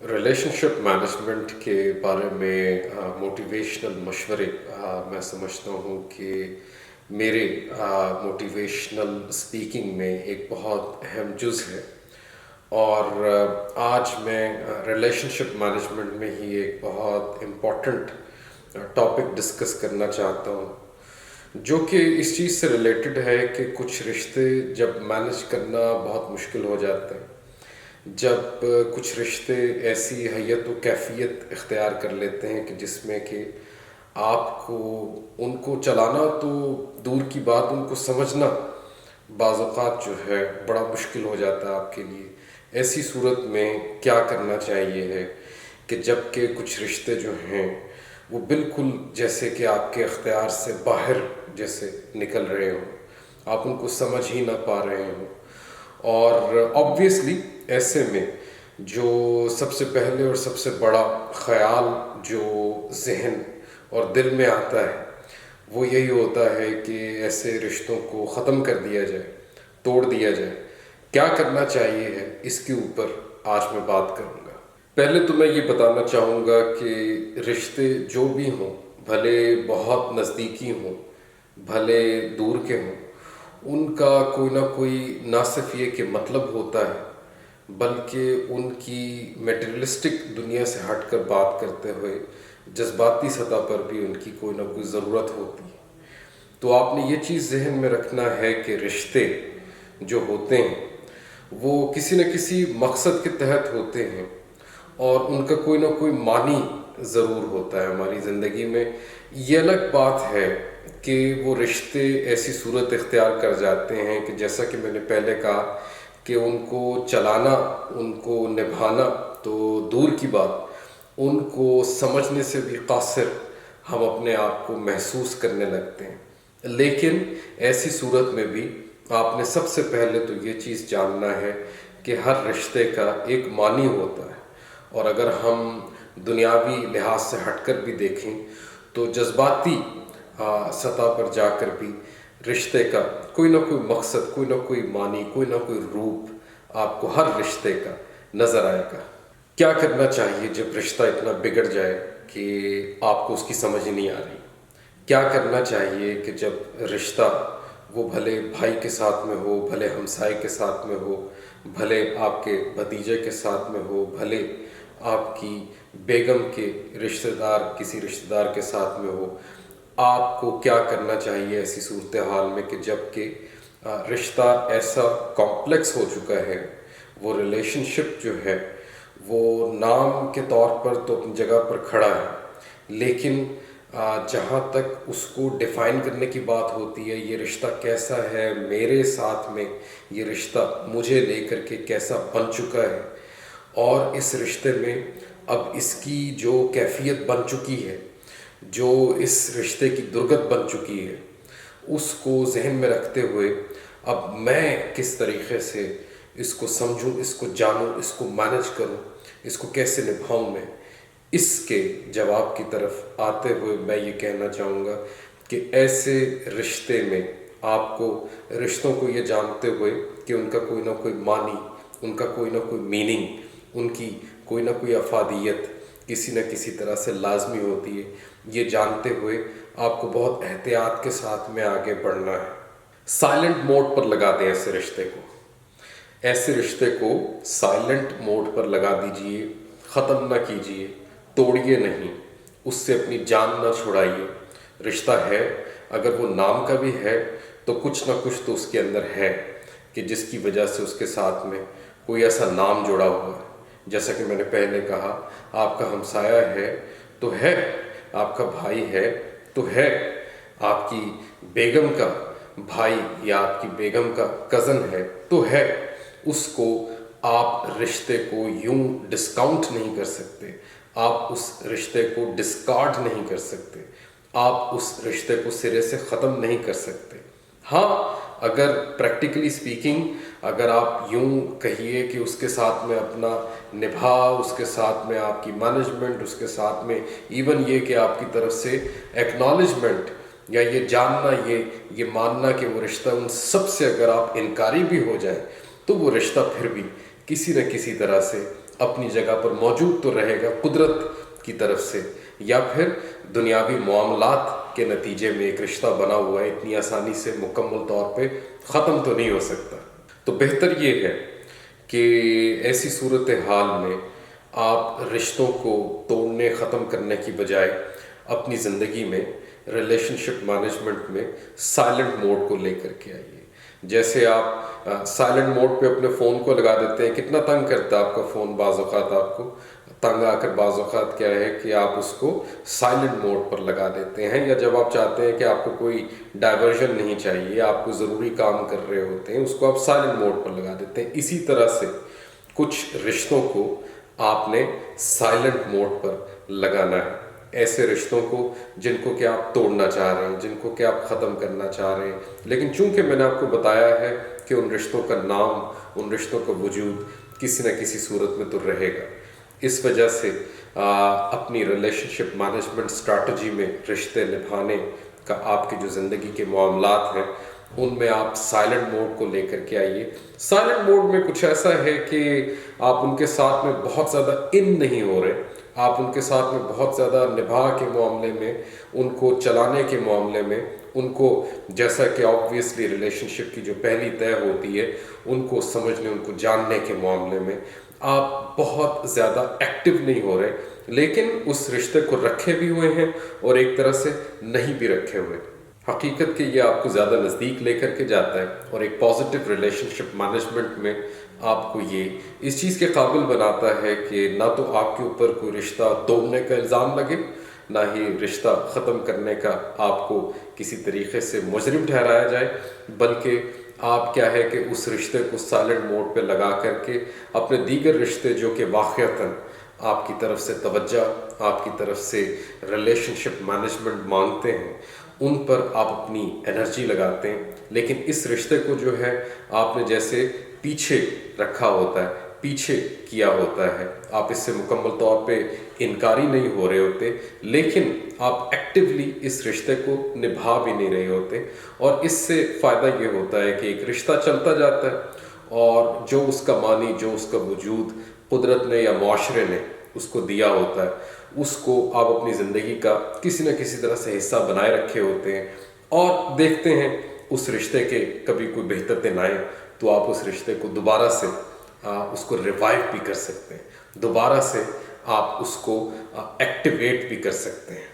Relationship management के बारे में मोटिवेशनल मशवरे मैं समझता हूँ कि मेरे मोटिवेशनल स्पीकिंग में एक बहुत अहम जुज़ है। और आज मैं रिलेशनशिप मैनेजमेंट में ही एक बहुत इम्पॉर्टेंट टॉपिक डिस्कस करना चाहता हूँ, जो कि इस चीज़ से रिलेटेड है कि कुछ रिश्ते जब मैनेज करना बहुत मुश्किल हो जाते हैं, जब कुछ रिश्ते ऐसी हैयत व कैफियत इख्तियार कर लेते हैं कि जिसमें कि आपको उनको चलाना तो दूर की बात, उनको समझना बाज़ औक़ात जो है बड़ा मुश्किल हो जाता है आपके लिए। ऐसी सूरत में क्या करना चाहिए है कि जब के कुछ रिश्ते जो हैं वो बिल्कुल जैसे कि आपके इख्तियार से बाहर जैसे निकल रहे हों, आप उनको समझ ही ना पा रहे हों। और ऑब्वियसली ऐसे में जो सबसे पहले और सबसे बड़ा ख़याल जो ज़हन और दिल में आता है वो यही होता है कि ऐसे रिश्तों को ख़त्म कर दिया जाए, तोड़ दिया जाए। क्या करना चाहिए है, इसके ऊपर आज मैं बात करूँगा। पहले तो मैं ये बताना चाहूँगा कि रिश्ते जो भी हों, भले बहुत नज़दीकी हों, भले दूर के हों, उनका कोई ना कोई ना सिर्फ ये कि मतलब होता है, बल्कि उनकी मटेरियलिस्टिक दुनिया से हटकर बात करते हुए जज्बाती सतह पर भी उनकी कोई ना कोई ज़रूरत होती है। तो आपने ये चीज़ जहन में रखना है कि रिश्ते जो होते हैं वो किसी न किसी मकसद के तहत होते हैं और उनका कोई ना कोई मानी ज़रूर होता है हमारी ज़िंदगी में। ये अलग बात है कि वो रिश्ते ऐसी सूरत इख्तियार कर जाते हैं कि जैसा कि मैंने पहले कहा कि उनको चलाना, उनको निभाना तो दूर की बात, उनको समझने से भी कासिर हम अपने आप को महसूस करने लगते हैं। लेकिन ऐसी सूरत में भी आपने सबसे पहले तो ये चीज़ जानना है कि हर रिश्ते का एक मानी होता है। और अगर हम दुनियावी लिहाज से हटकर भी देखें तो जज्बाती सतह पर जाकर भी रिश्ते का कोई ना कोई मकसद, कोई ना कोई मानी, कोई ना कोई रूप आपको हर रिश्ते का नज़र आएगा। क्या करना चाहिए जब रिश्ता इतना बिगड़ जाए कि आपको उसकी समझ ही नहीं आ रही? क्या करना चाहिए कि जब रिश्ता वो भले भाई के साथ में हो, भले हमसाए के साथ में हो, भले आपके भतीजे के साथ में हो, भले आपकी बेगम के रिश्तेदार किसी रिश्तेदार के साथ में हो, आपको क्या करना चाहिए ऐसी सूरत हाल में कि जब कि रिश्ता ऐसा कॉम्प्लेक्स हो चुका है, वो रिलेशनशिप जो है वो नाम के तौर पर तो अपनी जगह पर खड़ा है, लेकिन जहाँ तक उसको डिफ़ाइन करने की बात होती है, ये रिश्ता कैसा है, मेरे साथ में ये रिश्ता मुझे लेकर के कैसा बन चुका है, और इस रिश्ते में अब इसकी जो कैफियत बन चुकी है, जो इस रिश्ते की दुर्गत बन चुकी है, उसको जहन में रखते हुए अब मैं किस तरीक़े से इसको समझूं, इसको जानूं, इसको मैनेज करूं, इसको कैसे निभाऊं मैं, इसके जवाब की तरफ आते हुए मैं ये कहना चाहूँगा कि ऐसे रिश्ते में आपको रिश्तों को ये जानते हुए कि उनका कोई ना कोई मानी, उनका कोई ना कोई मीनिंग, उनकी कोई ना कोई अफादियत किसी न किसी तरह से लाजमी होती है, ये जानते हुए आपको बहुत एहतियात के साथ में आगे बढ़ना है। साइलेंट मोड पर लगा दें ऐसे रिश्ते को, ऐसे रिश्ते को साइलेंट मोड पर लगा दीजिए, ख़त्म ना कीजिए, तोड़िए नहीं, उससे अपनी जान ना छुड़ाइए। रिश्ता है, अगर वो नाम का भी है तो कुछ ना कुछ तो उसके अंदर है कि जिसकी वजह से उसके साथ में कोई ऐसा नाम जुड़ा हुआ है। जैसा कि मैंने पहले कहा, आपका हमसाया है तो है, आपका भाई है तो है, आपकी बेगम का भाई या आपकी बेगम का कज़न है तो है। उसको आप रिश्ते को यूं डिस्काउंट नहीं कर सकते, आप उस रिश्ते को डिस्कार्ड नहीं कर सकते, आप उस रिश्ते को सिरे से ख़त्म नहीं कर सकते। हाँ, अगर प्रैक्टिकली स्पीकिंग, अगर आप यूं कहिए कि उसके साथ में अपना निभा, उसके साथ में आपकी मैनेजमेंट, उसके साथ में इवन ये कि आपकी तरफ से एक्नॉलेजमेंट या ये जानना, ये मानना कि वो रिश्ता, उन सब से अगर आप इनकारी भी हो जाए तो वो रिश्ता फिर भी किसी न किसी तरह से اپنی جگہ پر موجود تو رہے گا قدرت کی طرف سے، یا پھر دنیاوی معاملات کے نتیجے میں ایک رشتہ بنا ہوا ہے، اتنی آسانی سے مکمل طور پہ ختم تو نہیں ہو سکتا۔ تو بہتر یہ ہے کہ ایسی صورتحال میں آپ رشتوں کو توڑنے ختم کرنے کی بجائے اپنی زندگی میں ریلیشن شپ مینجمنٹ میں سائلنٹ موڈ کو لے کر کے آئیے۔ جیسے آپ سائلنٹ موڈ پہ اپنے فون کو لگا دیتے ہیں، کتنا تنگ کرتا ہے آپ کا فون، بعض اوقات آپ کو تنگ آ کر بعض اوقات کیا ہے کہ آپ اس کو سائلنٹ موڈ پر لگا دیتے ہیں، یا جب آپ چاہتے ہیں کہ آپ کو کوئی ڈائیورژن نہیں چاہیے، آپ کو ضروری کام کر رہے ہوتے ہیں، اس کو آپ سائلنٹ موڈ پر لگا دیتے ہیں۔ اسی طرح سے کچھ رشتوں کو آپ نے سائلنٹ موڈ پر لگانا ہے، ایسے رشتوں کو جن کو کہ آپ توڑنا چاہ رہے ہیں، جن کو کہ آپ ختم کرنا چاہ رہے ہیں، لیکن چونکہ میں نے آپ کو بتایا ہے کہ ان رشتوں کا نام، ان رشتوں کا وجود کسی نہ کسی صورت میں تو رہے گا، اس وجہ سے اپنی ریلیشن شپ مینجمنٹ اسٹریٹجی میں رشتے نبھانے کا آپ کے جو زندگی کے معاملات ہیں ان میں آپ سائلنٹ موڈ کو لے کر کے آئیے۔ سائلنٹ موڈ میں کچھ ایسا ہے کہ آپ ان کے ساتھ میں بہت زیادہ ان نہیں ہو رہے، آپ ان کے ساتھ میں بہت زیادہ نبھا کے معاملے میں، ان کو چلانے کے معاملے میں، ان کو جیسا کہ آبویسلی ریلیشن شپ کی جو پہلی طے ہوتی ہے ان کو سمجھنے، ان کو جاننے کے معاملے میں آپ بہت زیادہ ایکٹیو نہیں ہو رہے، لیکن اس رشتے کو رکھے بھی ہوئے ہیں اور ایک طرح سے نہیں بھی رکھے ہوئے۔ حقیقت کہ یہ آپ کو زیادہ نزدیک لے کر کے جاتا ہے، اور ایک پازیٹیو ریلیشن شپ مینجمنٹ میں آپ کو یہ اس چیز کے قابل بناتا ہے کہ نہ تو آپ کے اوپر کوئی رشتہ توڑنے کا الزام لگے، نہ ہی رشتہ ختم کرنے کا آپ کو کسی طریقے سے مجرم ٹھہرایا جائے، بلکہ آپ کیا ہے کہ اس رشتے کو سائلنٹ موڈ پہ لگا کر کے اپنے دیگر رشتے جو کہ واقعتاً آپ کی طرف سے توجہ، آپ کی طرف سے ریلیشن شپ مینجمنٹ مانگتے ہیں، ان پر آپ اپنی انرجی لگاتے ہیں، لیکن اس رشتے کو جو ہے آپ نے جیسے پیچھے رکھا ہوتا ہے، پیچھے کیا ہوتا ہے، آپ اس سے مکمل طور پہ انکاری نہیں ہو رہے ہوتے، لیکن آپ ایکٹیولی اس رشتے کو نبھا بھی نہیں رہے ہوتے، اور اس سے فائدہ یہ ہوتا ہے کہ ایک رشتہ چلتا جاتا ہے، اور جو اس کا معنی، جو اس کا وجود قدرت نے یا معاشرے نے اس کو دیا ہوتا ہے، اس کو آپ اپنی زندگی کا کسی نہ کسی طرح سے حصہ بنائے رکھے ہوتے ہیں، اور دیکھتے ہیں اس رشتے کے کبھی کوئی بہتر دن آئے تو آپ اس رشتے کو دوبارہ سے اس کو ریوائیو بھی کر سکتے ہیں، دوبارہ سے آپ اس کو ایکٹیویٹ بھی کر سکتے ہیں۔